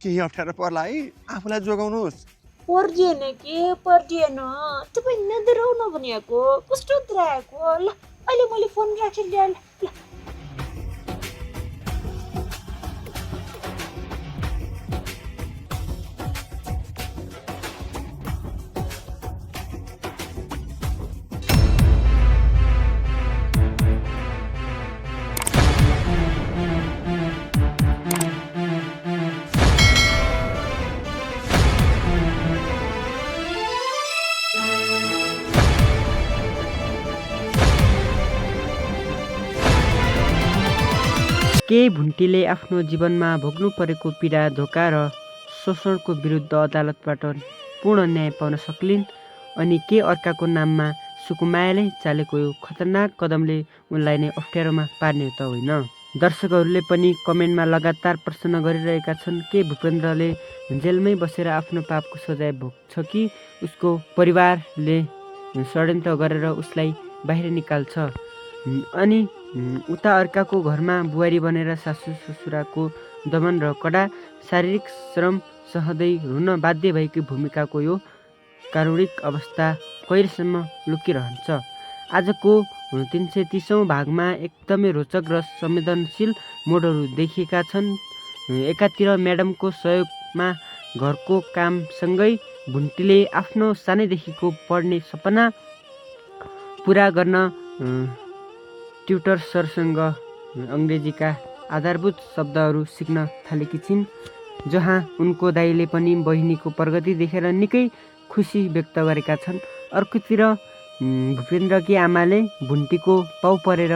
केही अप्ठ्यारो पर्ला है आफूलाई जोगाउनुहोस्। पर्जिएन के पर्जिएन तपाईँ नदराउन भनेको कस्तो दराएको ल अहिले मैले फोन राखेर ल्याएँ ल। के भुन्टीले आफ्नो जीवनमा भोग्नु परेको पीडा धोका र शोषणको विरुद्ध अदालतबाट पूर्ण न्याय पाउन सक्लिन् अनि के अर्काको नाममा सुकुमायाले चालेको यो खतरनाक कदमले उनलाई नै अप्ठ्यारोमा पार्ने त होइन। दर्शकहरूले पनि कमेन्टमा लगातार प्रश्न गरिरहेका छन् के भूपेन्द्रले जेलमै बसेर आफ्नो पापको सजाय भोग्छ कि उसको परिवारले षड्यन्त्र गरेर उसलाई बाहिर निकाल्छ। अनि उता अर्काको घरमा बुहारी बनेर सासू ससुराको दमन र कडा शारीरिक श्रम सहँदै रुन बाध्य भएकी भूमिकाको यो कारुणिक अवस्था कहिलेसम्म लुकिरहन्छ। आजको 330औं भागमा एकदमै रोचक र संवेदनशील मोडहरू देखिएका छन्। एकातिर म्याडमको सहयोगमा घरको कामसँगै भुन्टीले आफ्नो सानैदेखिको पढ्ने सपना पुरा गर्न ट्युटर सरसँग अङ्ग्रेजीका आधारभूत शब्दहरू सिक्न थालेकी छिन्, जहाँ उनको दाइले पनि बहिनीको प्रगति देखेर निकै खुसी व्यक्त गरेका छन्। अर्कोतिर भूपेन्द्रकी आमाले भुन्टीको पाउ परेर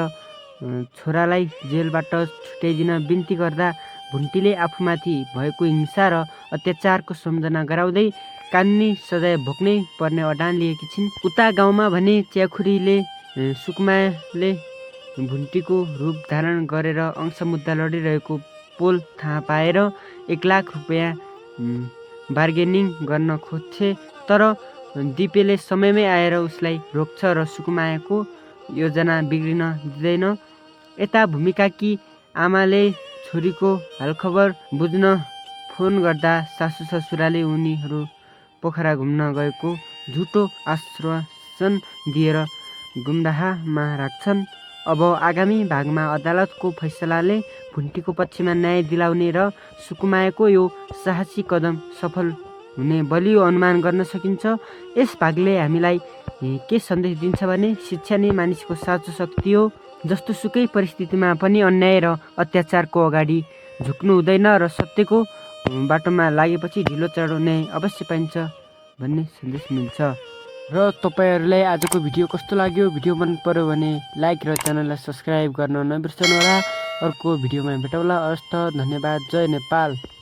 छोरालाई जेलबाट छुट्याइदिन बिन्ती गर्दा भुन्टीले आफूमाथि भएको हिंसा र अत्याचारको सम्झना गराउँदै कानुनी सजाय भोग्नै पर्ने अडान लिएकी छिन्। उता गाउँमा भने च्याखुरीले सुकुमायाले भुन्टीको रूप धारण गरेर अंश मुद्दा लडिरहेको पोल थाहा पाएर 1 लाख रुपियाँ बार्गेनिङ गर्न खोज्छे, तर दिपेले समयमै आएर उसलाई रोक्छ र सुकुमायाको योजना बिग्रिन दिँदैन। यता भूमिकाकी आमाले छोरीको हालखबर बुझ्न फोन गर्दा सासू ससुराले उनीहरू पोखरा घुम्न गएको झुटो आश्वासन दिएर गुमराहमा राख्छन्। अब आगामी भागमा अदालतको फैसलाले भुन्टीको पक्षमा न्याय दिलाउने र सुकुमायाको यो साहसी कदम सफल हुने बलियो अनुमान गर्न सकिन्छ। यस भागले हामीलाई के सन्देश दिन्छ भने शिक्षा नै मानिसको साँचो शक्ति हो। जस्तो सुकै परिस्थितिमा पनि अन्याय र अत्याचारको अगाडि झुक्नु हुँदैन र सत्यको बाटोमा लागेपछि ढिलो चाँडो न्याय अवश्य पाइन्छ भन्ने सन्देश मिल्छ। र तपाईहरुलाई आजको भिडियो कस्तो लाग्यो? भिडियो मन पर्यो भने लाइक र च्यानललाई सब्स्क्राइब गर्न नबिर्सनु होला। अर्को भिडियोमा भेटौँला। हस्त धन्यवाद। जय नेपाल।